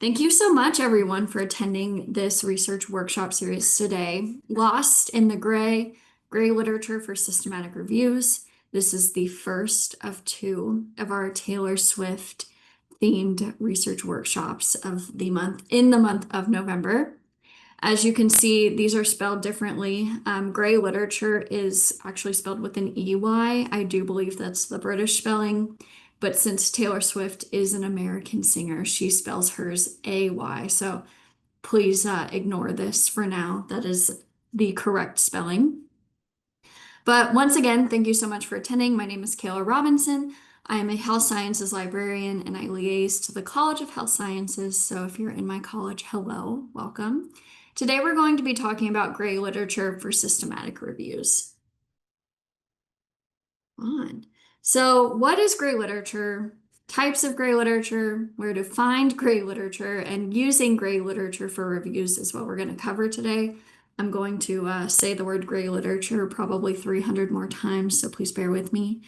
Thank you so much, everyone, for attending this research workshop series today. Lost in the Gray, Gray Literature for Systematic Reviews. This is the first of two of our Taylor Swift themed research workshops of the month in the month of November. As you can see, these are spelled differently. Gray literature is actually spelled with an EY. I do believe that's the British spelling. But since Taylor Swift is an American singer, she spells hers AY. So please ignore this for now. That is the correct spelling. But once again, thank you so much for attending. My name is Cayla Robinson. I am a health sciences librarian and I liaise to the College of Health Sciences. So if you're in my college, hello, welcome. Today we're going to be talking about gray literature for systematic reviews. So what is gray literature? Types of gray literature, where to find gray literature, and using gray literature for reviews is what we're going to cover today. I'm going to say the word gray literature probably 300 more times, so please bear with me.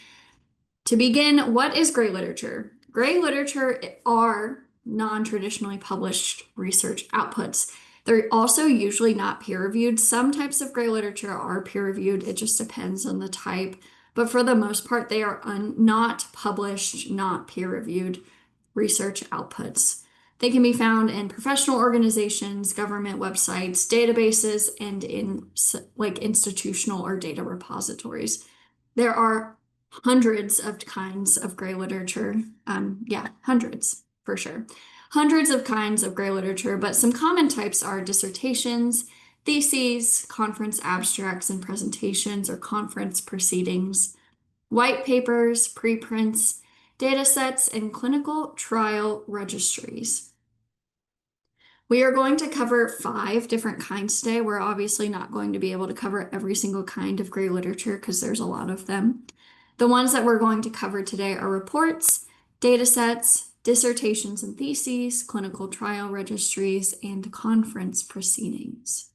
To begin, what is gray literature? Gray literature are non-traditionally published research outputs. They're also usually not peer-reviewed. Some types of gray literature are peer-reviewed. It just depends on the type. But for the most part, they are not published, not peer-reviewed research outputs. They can be found in professional organizations, government websites, databases, and in like institutional or data repositories. There are hundreds of kinds of gray literature. Yeah, hundreds for sure. Hundreds of kinds of gray literature, but some common types are dissertations, theses, conference abstracts and presentations or conference proceedings, white papers, preprints, data sets, and clinical trial registries. We are going to cover 5 different kinds today. We're obviously not going to be able to cover every single kind of gray literature because there's a lot of them. The ones that we're going to cover today are reports, data sets, dissertations and theses, clinical trial registries, and conference proceedings.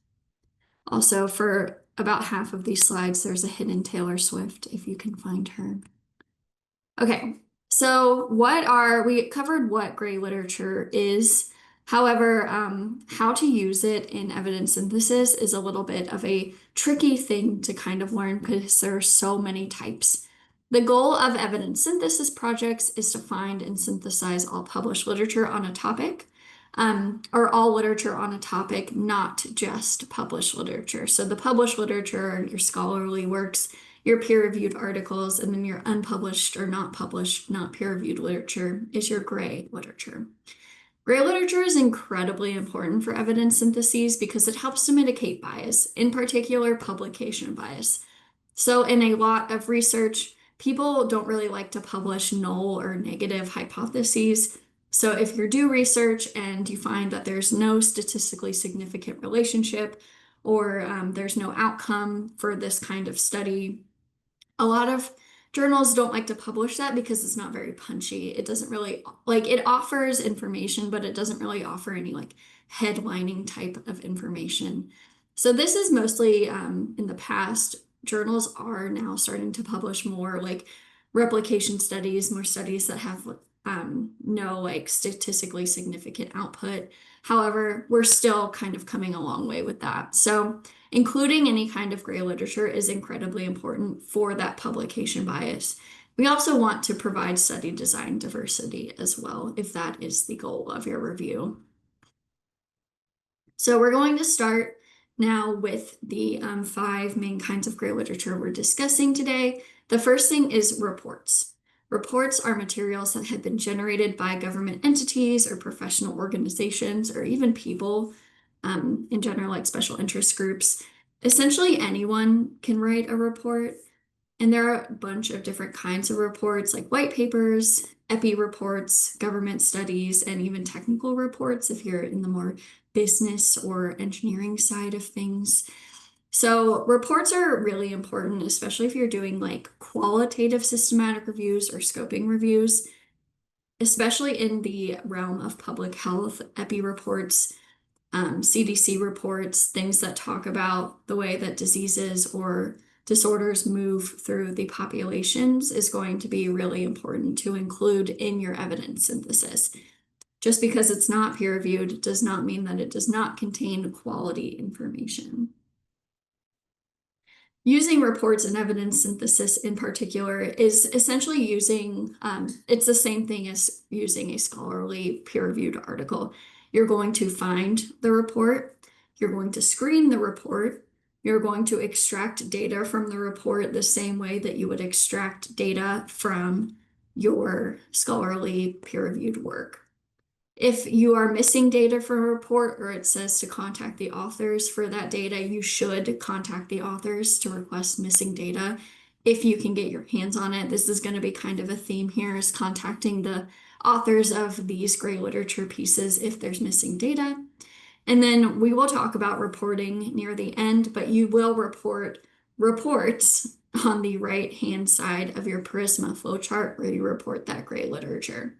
Also, for about half of these slides, there's a hidden Taylor Swift if you can find her. Okay, so we covered what gray literature is. However, how to use it in evidence synthesis is a little bit of a tricky thing to kind of learn because there are so many types. The goal of evidence synthesis projects is to find and synthesize all published literature on a topic, or all literature on a topic, not just published literature. So the published literature are your scholarly works, your peer-reviewed articles, and then your unpublished or not published, not peer-reviewed literature is your gray literature. Gray literature is incredibly important for evidence syntheses because it helps to mitigate bias, in particular publication bias. So in a lot of research, people don't really like to publish null or negative hypotheses. So if you do research and you find that there's no statistically significant relationship or there's no outcome for this kind of study, a lot of journals don't like to publish that because it's not very punchy. It doesn't really, like, it offers information, but it doesn't really offer any like headlining type of information. So this is mostly in the past. Journals are now starting to publish more like replication studies, more studies that have no like statistically significant output. However, we're still kind of coming a long way with that. So including any kind of gray literature is incredibly important for that publication bias. We also want to provide study design diversity as well, if that is the goal of your review. So we're going to start now with the 5 main kinds of gray literature we're discussing today. The first thing is reports. Reports are materials that have been generated by government entities or professional organizations or even people in general, like special interest groups. Essentially, anyone can write a report. And there are a bunch of different kinds of reports, like white papers, epi reports, government studies, and even technical reports if you're in the more business or engineering side of things. So reports are really important, especially if you're doing like qualitative systematic reviews or scoping reviews. especially in the realm of public health, epi reports, CDC reports, things that talk about the way that diseases or disorders move through the populations is going to be really important to include in your evidence synthesis. Just because it's not peer reviewed does not mean that it does not contain quality information. Using reports and evidence synthesis in particular is essentially using, it's the same thing as using a scholarly peer-reviewed article. You're going to find the report, you're going to screen the report, you're going to extract data from the report the same way that you would extract data from your scholarly peer-reviewed work. If you are missing data from a report or it says to contact the authors for that data, you should contact the authors to request missing data if you can get your hands on it. This is going to be kind of a theme here, is contacting the authors of these gray literature pieces if there's missing data. And then we will talk about reporting near the end, but you will report reports on the right-hand side of your Prisma flowchart where you report that gray literature.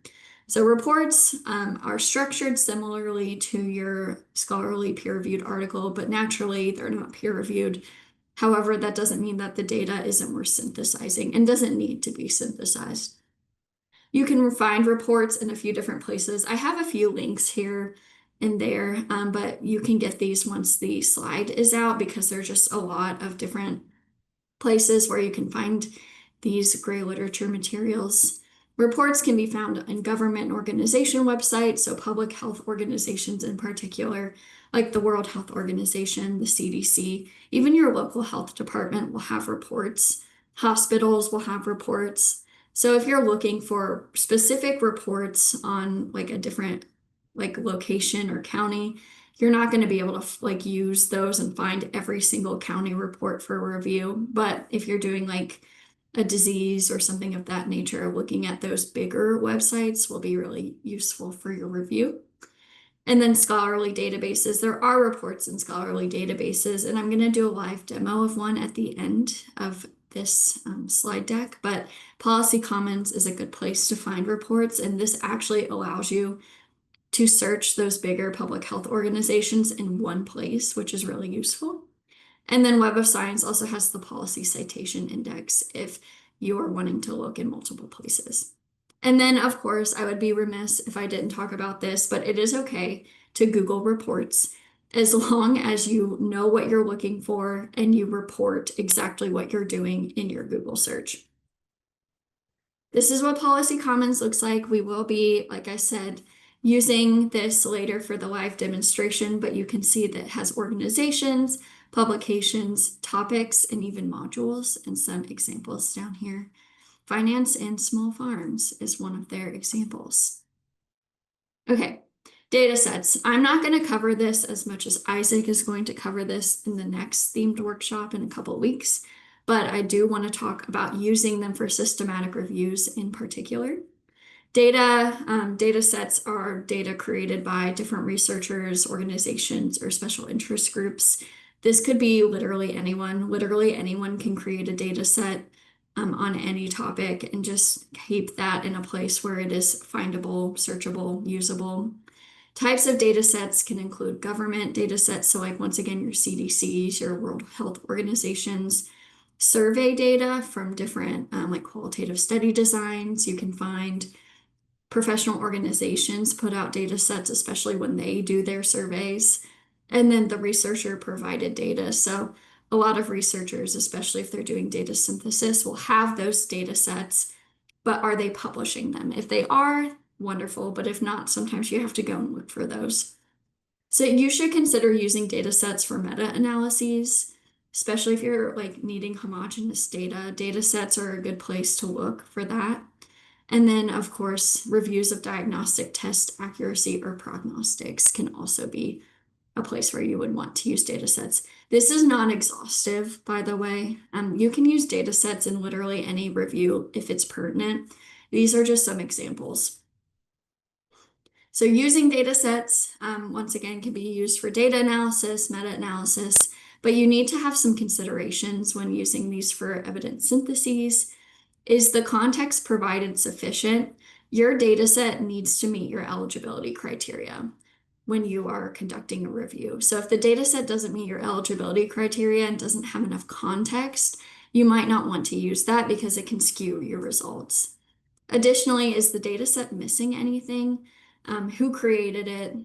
So reports are structured similarly to your scholarly peer-reviewed article, but naturally they're not peer-reviewed. However, that doesn't mean that the data isn't worth synthesizing and doesn't need to be synthesized. You can find reports in a few different places. I have a few links here and there, but you can get these once the slide is out because there's just a lot of different places where you can find these gray literature materials. Reports can be found in government and organization websites, so public health organizations in particular, like the World Health Organization, the CDC. Even your local health department will have reports. Hospitals will have reports. So if you're looking for specific reports on like a different like location or county, you're not going to be able to like use those and find every single county report for review. But if you're doing like a disease or something of that nature, looking at those bigger websites will be really useful for your review. And then scholarly databases. There are reports in scholarly databases, and I'm going to do a live demo of one at the end of this slide deck, but Policy Commons is a good place to find reports, and this actually allows you to search those bigger public health organizations in one place, which is really useful. And then Web of Science also has the Policy Citation Index if you are wanting to look in multiple places. And then, of course, I would be remiss if I didn't talk about this, but it is okay to Google reports as long as you know what you're looking for and you report exactly what you're doing in your Google search. This is what Policy Commons looks like. We will be, like I said, using this later for the live demonstration, but you can see that it has organizations, publications, topics, and even modules, and some examples down here. Finance and small farms is one of their examples. Okay, data sets. I'm not going to cover this as much as Isaac is going to cover this in the next themed workshop in a couple of weeks, but I do want to talk about using them for systematic reviews in particular. Data sets are data created by different researchers, organizations, or special interest groups. This could be literally anyone. Literally anyone can create a data set on any topic and just keep that in a place where it is findable, searchable, usable. Types of data sets can include government data sets, so like once again, your CDCs, your World Health Organizations, survey data from different like qualitative study designs. You can find professional organizations put out data sets, especially when they do their surveys, and then the researcher provided data. So a lot of researchers, especially if they're doing data synthesis, will have those data sets, but are they publishing them? If they are, wonderful, but if not, sometimes you have to go and look for those. So you should consider using data sets for meta-analyses, especially if you're like needing homogeneous data. Data sets are a good place to look for that. And then, of course, reviews of diagnostic test accuracy or prognostics can also be a place where you would want to use data sets. This is non-exhaustive, by the way. You can use data sets in literally any review if it's pertinent. These are just some examples. So using data sets, once again, can be used for data analysis, meta-analysis, but you need to have some considerations when using these for evidence syntheses. Is the context provided sufficient? Your data set needs to meet your eligibility criteria when you are conducting a review. So if the data set doesn't meet your eligibility criteria and doesn't have enough context, you might not want to use that because it can skew your results. Additionally, is the data set missing anything? Who created it?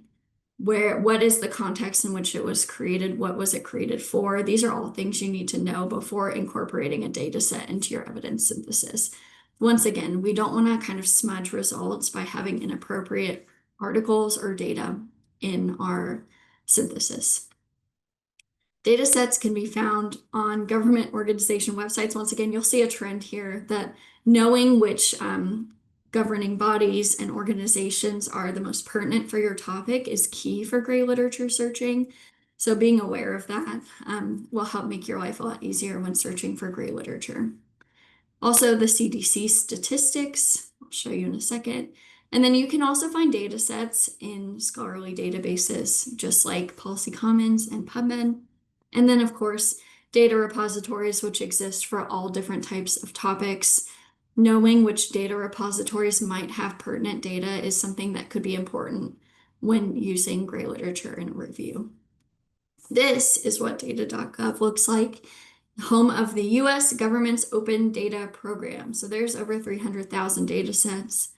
What is the context in which it was created? What was it created for? These are all things you need to know before incorporating a data set into your evidence synthesis. Once again, we don't want to kind of smudge results by having inappropriate articles or data in our synthesis. Data sets can be found on government organization websites. Once again, you'll see a trend here that knowing which governing bodies and organizations are the most pertinent for your topic is key for gray literature searching. So being aware of that will help make your life a lot easier when searching for gray literature. Also, the CDC statistics, I'll show you in a second. And then you can also find data sets in scholarly databases, just like Policy Commons and PubMed. And then, of course, data repositories, which exist for all different types of topics. Knowing which data repositories might have pertinent data is something that could be important when using gray literature in a review. This is what data.gov looks like, home of the US government's open data program. So there's over 300,000 data sets.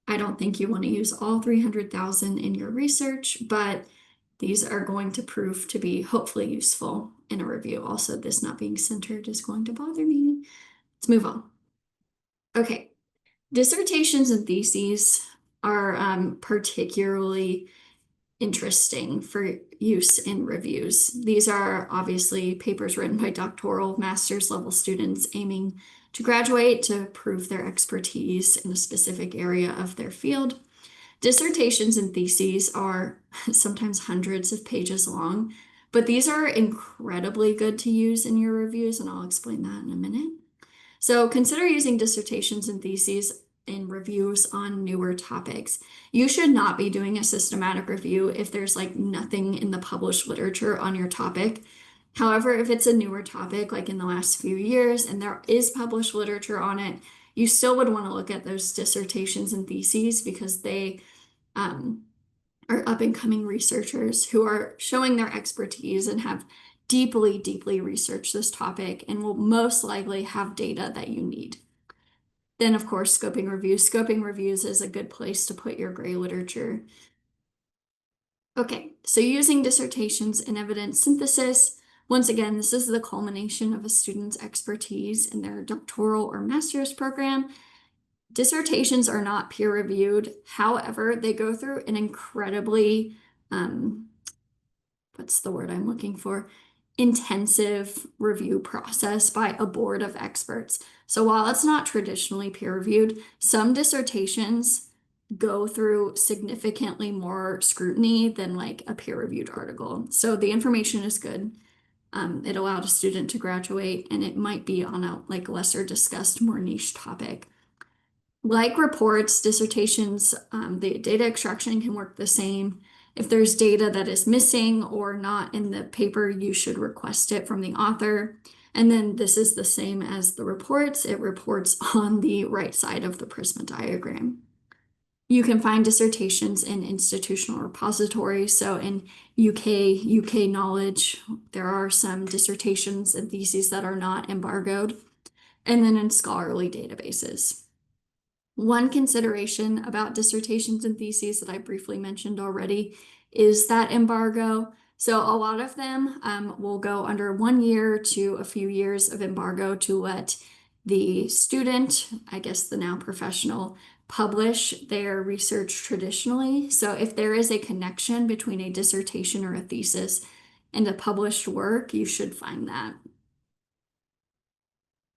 I don't think you want to use all 300,000 in your research, but these are going to prove to be hopefully useful in a review. Also, this not being centered is going to bother me. Let's move on. Okay, dissertations and theses are particularly interesting for use in reviews. These are obviously papers written by doctoral master's level students aiming to graduate to prove their expertise in a specific area of their field. Dissertations and theses are sometimes hundreds of pages long, but these are incredibly good to use in your reviews, and I'll explain that in a minute. So consider using dissertations and theses in reviews on newer topics. You should not be doing a systematic review if there's like nothing in the published literature on your topic. However, if it's a newer topic, like in the last few years, and there is published literature on it, you still would want to look at those dissertations and theses because they are up and coming researchers who are showing their expertise and have deeply, deeply researched this topic and will most likely have data that you need. Then, of course, scoping reviews. Scoping reviews is a good place to put your gray literature. Okay, so using dissertations in evidence synthesis, once again, this is the culmination of a student's expertise in their doctoral or master's program. Dissertations are not peer-reviewed. However, they go through an incredibly, what's the word I'm looking for? Intensive review process by a board of experts. So while it's not traditionally peer-reviewed, some dissertations go through significantly more scrutiny than like a peer-reviewed article. So the information is good. It allowed a student to graduate, and it might be on a like lesser discussed, more niche topic. Like reports, dissertations, the data extraction can work the same. If there's data that is missing or not in the paper, you should request it from the author. And then this is the same as the reports. It reports on the right side of the Prisma diagram. You can find dissertations in institutional repositories. So in UK Knowledge, there are some dissertations and theses that are not embargoed. And then in scholarly databases. One consideration about dissertations and theses that I briefly mentioned already is that embargo. So a lot of them will go under 1 year to a few years of embargo to let the student, I guess the now professional, publish their research traditionally. So if there is a connection between a dissertation or a thesis and a published work, you should find that.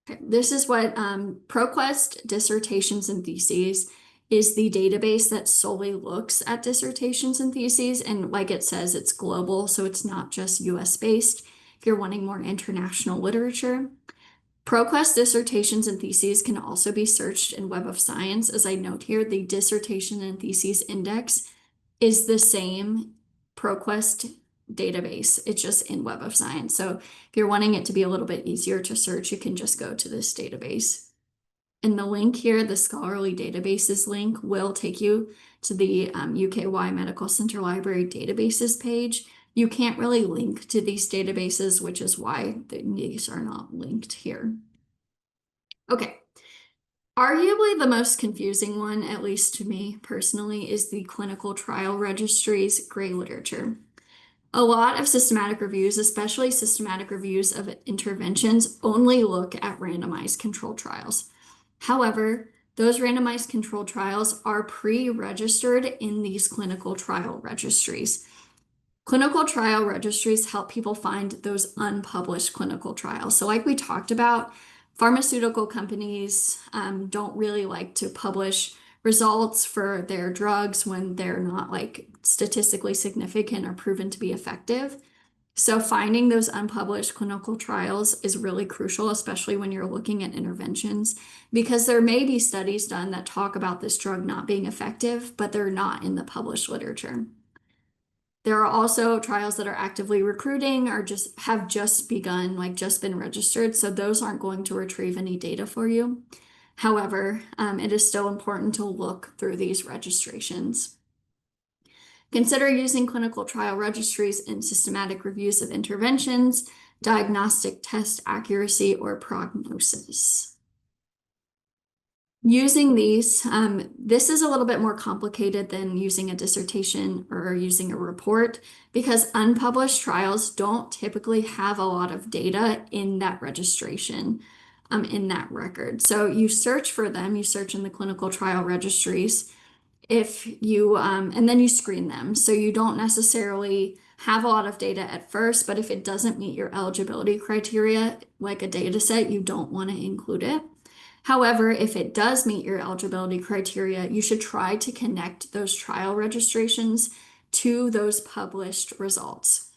Okay, this is what ProQuest Dissertations and Theses is the database that solely looks at dissertations and theses. And like it says, it's global, so it's not just US based. If you're wanting more international literature, ProQuest Dissertations and Theses can also be searched in Web of Science. As I note here, the Dissertation and Theses Index is the same ProQuest database. It's just in Web of Science. So if you're wanting it to be a little bit easier to search, you can just go to this database. And the link here, the scholarly databases link, will take you to the UKY Medical Center Library databases page. You can't really link to these databases, which is why these are not linked here. Okay. Arguably the most confusing one, at least to me personally, is the clinical trial registry's gray literature. A lot of systematic reviews, especially systematic reviews of interventions, only look at randomized controlled trials. However, those randomized controlled trials are pre-registered in these clinical trial registries. Clinical trial registries help people find those unpublished clinical trials. So, like we talked about, pharmaceutical companies don't really like to publish results for their drugs when they're not like statistically significant or proven to be effective. So, finding those unpublished clinical trials is really crucial, especially when you're looking at interventions, because there may be studies done that talk about this drug not being effective, but they're not in the published literature. There are also trials that are actively recruiting or just have just begun, like just been registered. So those aren't going to retrieve any data for you. However, it is still important to look through these registrations. Consider using clinical trial registries in systematic reviews of interventions, diagnostic test accuracy, or prognosis. Using these, this is a little bit more complicated than using a dissertation or using a report because unpublished trials don't typically have a lot of data in that registration, in that record. So you search for them, you search in the clinical trial registries if you, and then you screen them. So you don't necessarily have a lot of data at first, but if it doesn't meet your eligibility criteria, like a data set, you don't want to include it. However, if it does meet your eligibility criteria, you should try to connect those trial registrations to those published results.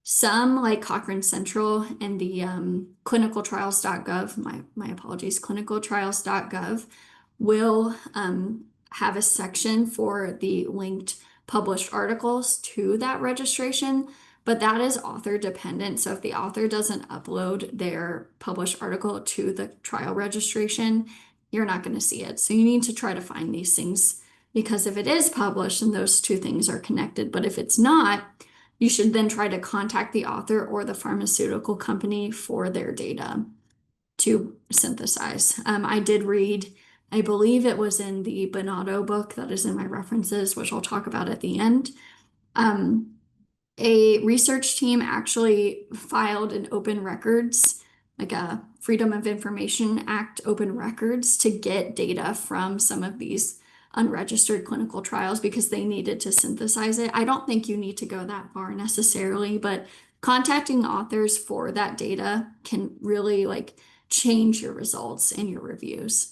Some, like Cochrane Central and the clinicaltrials.gov, my apologies, clinicaltrials.gov, will have a section for the linked published articles to that registration, but that is author dependent. So if the author doesn't upload their published article to the trial registration, you're not going to see it. So you need to try to find these things because if it is published, then those two things are connected. But if it's not, you should then try to contact the author or the pharmaceutical company for their data to synthesize. I did read, I believe it was in the Bonato book that is in my references, which I'll talk about at the end. A research team actually filed an open records, like a Freedom of Information Act open records to get data from some of these unregistered clinical trials because they needed to synthesize it. I don't think you need to go that far necessarily, but contacting authors for that data can really like change your results and your reviews.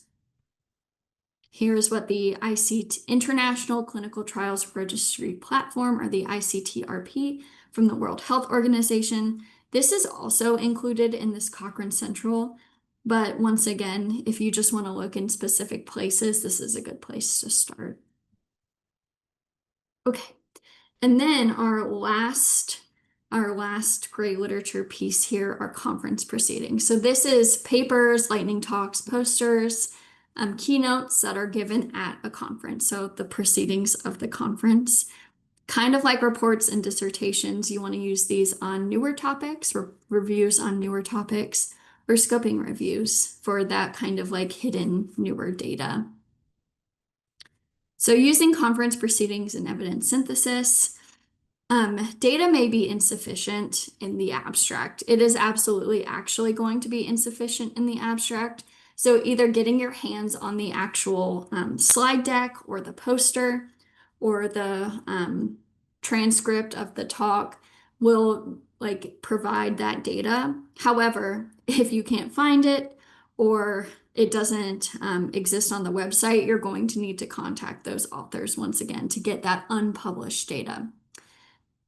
Here's what the ICT International Clinical Trials Registry Platform, or the ICTRP, from the World Health Organization. This is also included in this Cochrane Central, but once again, if you just want to look in specific places, this is a good place to start. Okay, and then our last gray literature piece here are conference proceedings. So this is papers, lightning talks, posters, keynotes that are given at a conference. So the proceedings of the conference, kind of like reports and dissertations, you want to use these on newer topics or reviews on newer topics or scoping reviews for that kind of like hidden newer data. So using conference proceedings and evidence synthesis, data may be insufficient in the abstract. It is absolutely actually going to be insufficient in the abstract. So either getting your hands on the actual slide deck or the poster or the transcript of the talk will like provide that data. However, if you can't find it or it doesn't exist on the website, you're going to need to contact those authors once again to get that unpublished data.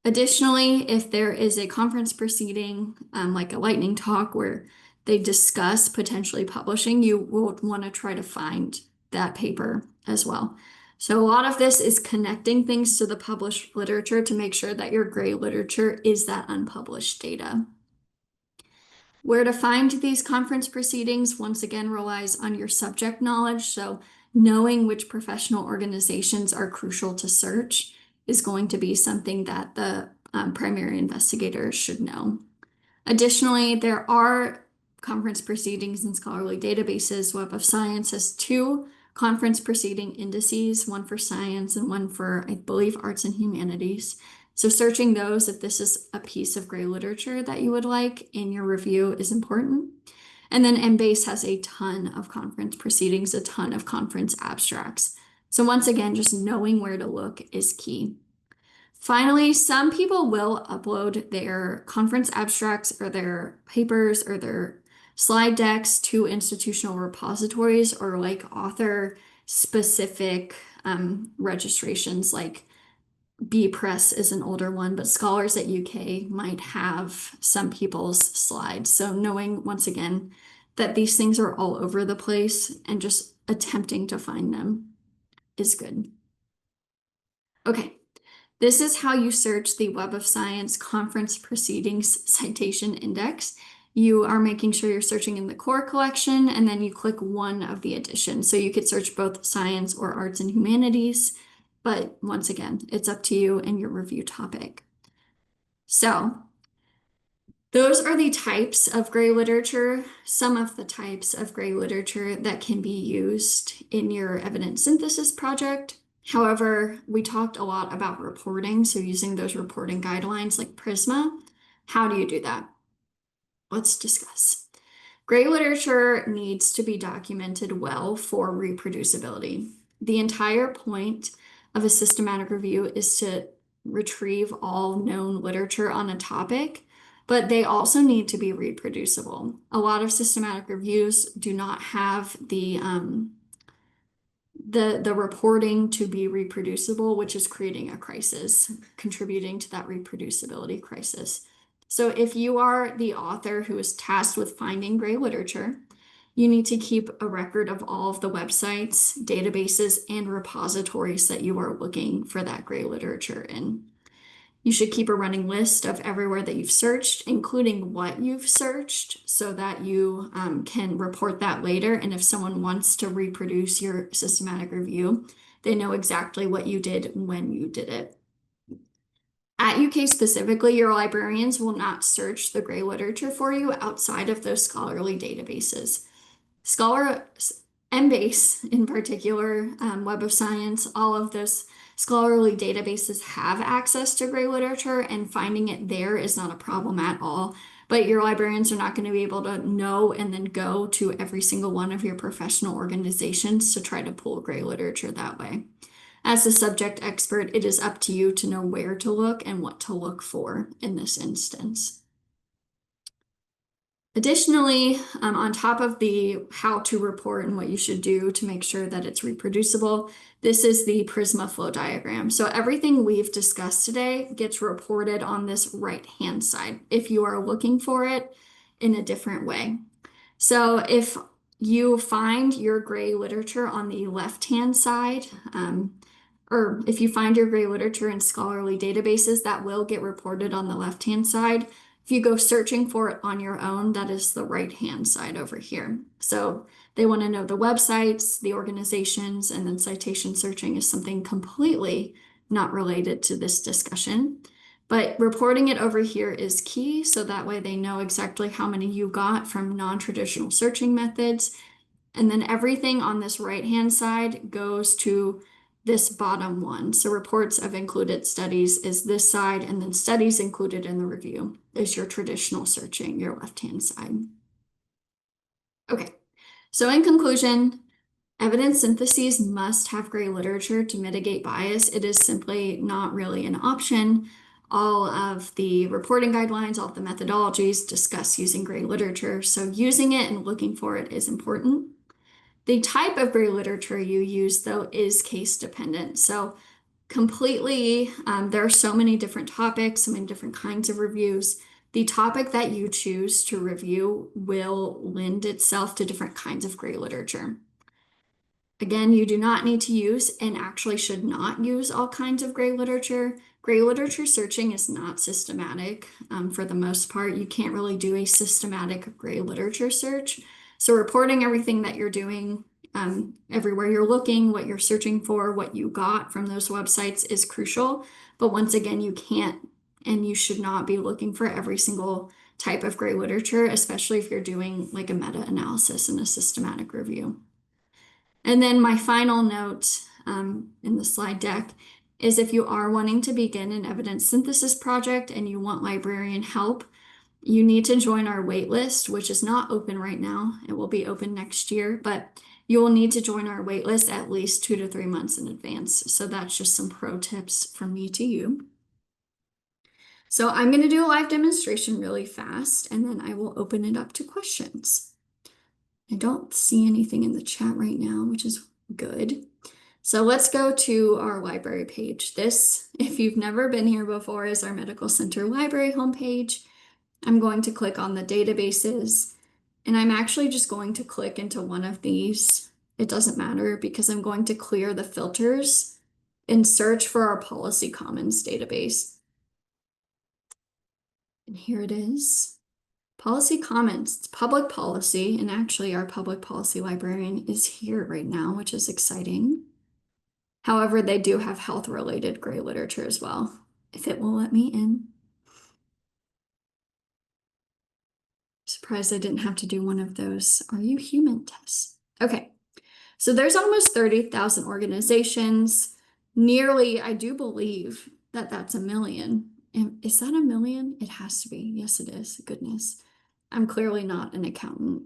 Additionally, if there is a conference proceeding, like a lightning talk where they discuss potentially publishing, you will want to try to find that paper as well. So a lot of this is connecting things to the published literature to make sure that your gray literature is that unpublished data. Where to find these conference proceedings, once again, relies on your subject knowledge. So, knowing which professional organizations are crucial to search is going to be something that the primary investigator should know. Additionally, there are conference proceedings in scholarly databases. Web of Science has two conference proceeding indices, one for science and one for, I believe, arts and humanities. So searching those, if this is a piece of gray literature that you would like in your review, is important. And then Embase has a ton of conference proceedings, a ton of conference abstracts. So once again, just knowing where to look is key. Finally, some people will upload their conference abstracts or their papers or their slide decks to institutional repositories or like author specific registrations, like B Press is an older one, but Scholars at UK might have some people's slides. So knowing once again that these things are all over the place and just attempting to find them is good. Okay. This is how you search the Web of Science Conference Proceedings Citation Index. You are making sure you're searching in the core collection, and then you click one of the editions. So you could search both science or arts and humanities, but once again, it's up to you and your review topic. So those are the types of gray literature, some of the types of gray literature that can be used in your evidence synthesis project. However, we talked a lot about reporting, so using those reporting guidelines like Prisma. How do you do that? Let's discuss. Gray literature needs to be documented well for reproducibility. The entire point of a systematic review is to retrieve all known literature on a topic, but they also need to be reproducible. A lot of systematic reviews do not have the reporting to be reproducible, which is creating a crisis, contributing to that reproducibility crisis. So if you are the author who is tasked with finding gray literature, you need to keep a record of all of the websites, databases, and repositories that you are looking for that gray literature in. You should keep a running list of everywhere that you've searched, including what you've searched, so that you can report that later. And if someone wants to reproduce your systematic review, they know exactly what you did when you did it. At UK specifically, your librarians will not search the gray literature for you outside of those scholarly databases. Scholar Embase in particular, Web of Science, all of those scholarly databases have access to gray literature, and finding it there is not a problem at all. But your librarians are not going to be able to know and then go to every single one of your professional organizations to try to pull gray literature that way. As a subject expert, it is up to you to know where to look and what to look for in this instance. Additionally, on top of the how to report and what you should do to make sure that it's reproducible, this is the Prisma flow diagram. So everything we've discussed today gets reported on this right-hand side if you are looking for it in a different way. So if you find your gray literature on the left-hand side, or if you find your gray literature in scholarly databases, that will get reported on the left-hand side. If you go searching for it on your own, that is the right-hand side over here. So they want to know the websites, the organizations, and then citation searching is something completely not related to this discussion. But reporting it over here is key, so that way they know exactly how many you got from non-traditional searching methods. And then everything on this right-hand side goes to this bottom one. So reports of included studies is this side, and then studies included in the review is your traditional searching, your left-hand side. Okay, so in conclusion, evidence syntheses must have gray literature to mitigate bias. It is simply not really an option. All of the reporting guidelines, all of the methodologies discuss using gray literature. So using it and looking for it is important. The type of gray literature you use, though, is case dependent. So completely, there are so many different topics, so many different kinds of reviews. The topic that you choose to review will lend itself to different kinds of gray literature. Again, you do not need to use and actually should not use all kinds of gray literature, Gray literature searching is not systematic. For the most part, you can't really do a systematic gray literature search. So reporting everything that you're doing, everywhere you're looking, what you're searching for, what you got from those websites is crucial. But once again, you can't and you should not be looking for every single type of gray literature, especially if you're doing like a meta-analysis and a systematic review. And then my final note in the slide deck is if you are wanting to begin an evidence synthesis project and you want librarian help, you need to join our waitlist, which is not open right now. It will be open next year, but you will need to join our waitlist at least 2 to 3 months in advance. So that's just some pro tips from me to you. So I'm going to do a live demonstration really fast, and then I will open it up to questions. I don't see anything in the chat right now, which is good. So let's go to our library page. This, if you've never been here before, is our Medical Center Library homepage. I'm going to click on the databases, and I'm actually just going to click into one of these. It doesn't matter because I'm going to clear the filters and search for our Policy Commons database. And here it is. Policy Commons, it's public policy, and actually our public policy librarian is here right now, which is exciting. However, they do have health-related gray literature as well, if it will let me in. Surprised I didn't have to do one of those Are You Human tests. Okay, so there's almost 30,000 organizations. Nearly, I do believe that that's a million. And is that a million? It has to be. Yes, it is. Goodness. I'm clearly not an accountant.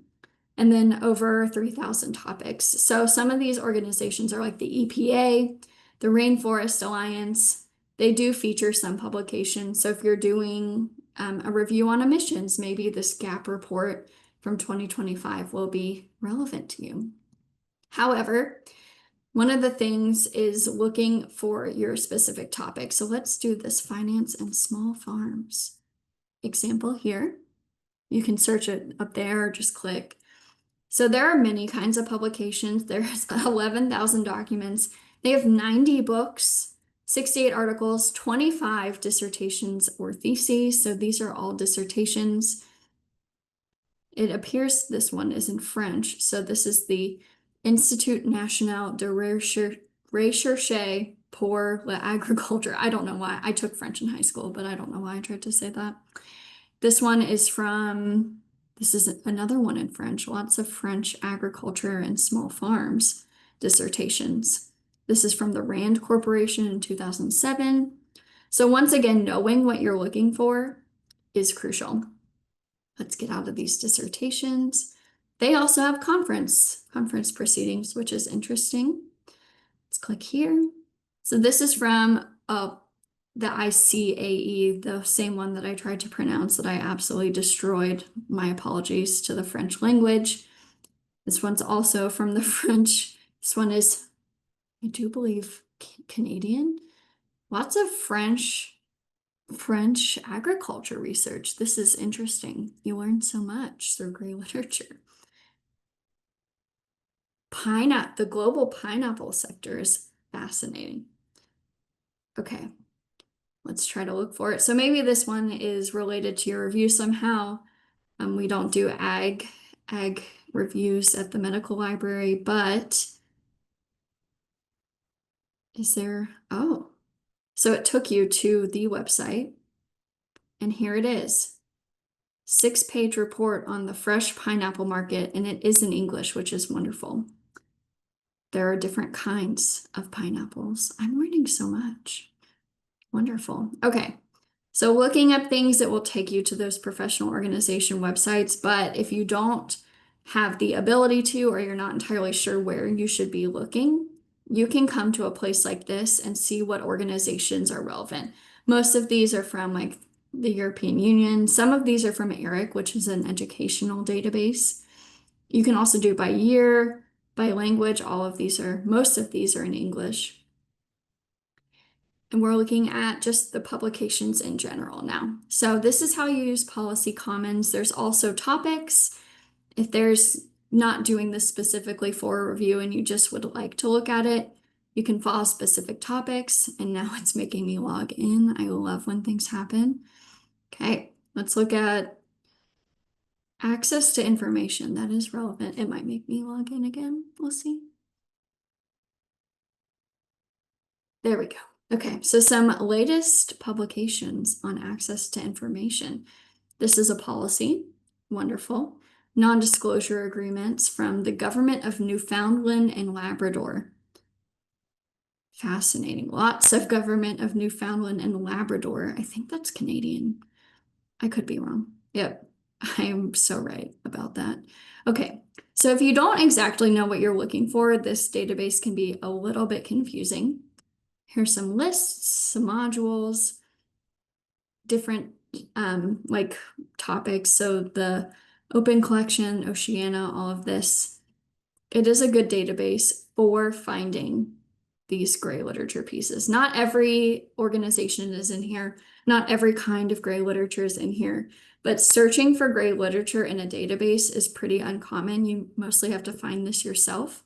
And then over 3,000 topics. So some of these organizations are like the EPA, the Rainforest Alliance. They do feature some publications. So if you're doing a review on emissions, maybe this GAP report from 2025 will be relevant to you. However, one of the things is looking for your specific topic. So let's do this finance and small farms example here. You can search it up there or just click. So there are many kinds of publications. There's 11,000 documents. They have 90 books, 68 articles, 25 dissertations or theses. So these are all dissertations. It appears this one is in French. So this is the Institut National de Recherche pour l'Agriculture. I don't know why. I took French in high school, but I don't know why I tried to say that. This one is from, this is another one in French, lots of French agriculture and small farms dissertations. This is from the Rand Corporation in 2007. So once again, knowing what you're looking for is crucial. Let's get out of these dissertations. They also have conference proceedings, which is interesting. Let's click here. So this is from the ICAE, the same one that I tried to pronounce that I absolutely destroyed. My apologies to the French language. This one's also from the French. This one is, I do believe, Canadian. Lots of French agriculture research. This is interesting. You learn so much through gray literature. The global pineapple sector is fascinating. Okay, let's try to look for it. So maybe this one is related to your review somehow. We don't do ag reviews at the medical library, but is there, oh, so it took you to the website, and here it is. 6-page report on the fresh pineapple market, and it is in English, which is wonderful. There are different kinds of pineapples. I'm learning so much. Wonderful. Okay. So looking up things that will take you to those professional organization websites, but if you don't have the ability to, or you're not entirely sure where you should be looking, you can come to a place like this and see what organizations are relevant. Most of these are from like the European Union. Some of these are from ERIC, which is an educational database. You can also do by year, by language. Most of these are in English. And we're looking at just the publications in general now. So this is how you use Policy Commons. There's also topics. If there's not doing this specifically for a review and you just would like to look at it, You can follow specific topics, and now it's making me log in. I love when things happen. Okay, let's look at access to information. That is relevant. It might make me log in again. We'll see. There we go. Okay, so some latest publications on access to information. This is a policy. Wonderful. Non-disclosure agreements from the government of Newfoundland and Labrador. Fascinating. Lots of government of Newfoundland and Labrador. I think that's Canadian. I could be wrong. Yep, I am so right about that. Okay, so if you don't exactly know what you're looking for, this database can be a little bit confusing. Here's some lists, some modules, different like topics. So the Open Collection, Oceana, all of this. It is a good database for finding these gray literature pieces. Not every organization is in here. Not every kind of gray literature is in here. But searching for gray literature in a database is pretty uncommon. You mostly have to find this yourself.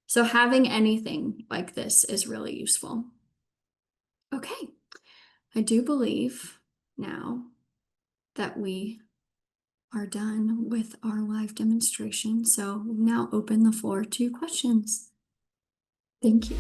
So having anything like this is really useful. Okay, I do believe now that we are done with our live demonstration. So we'll now open the floor to questions. Thank you.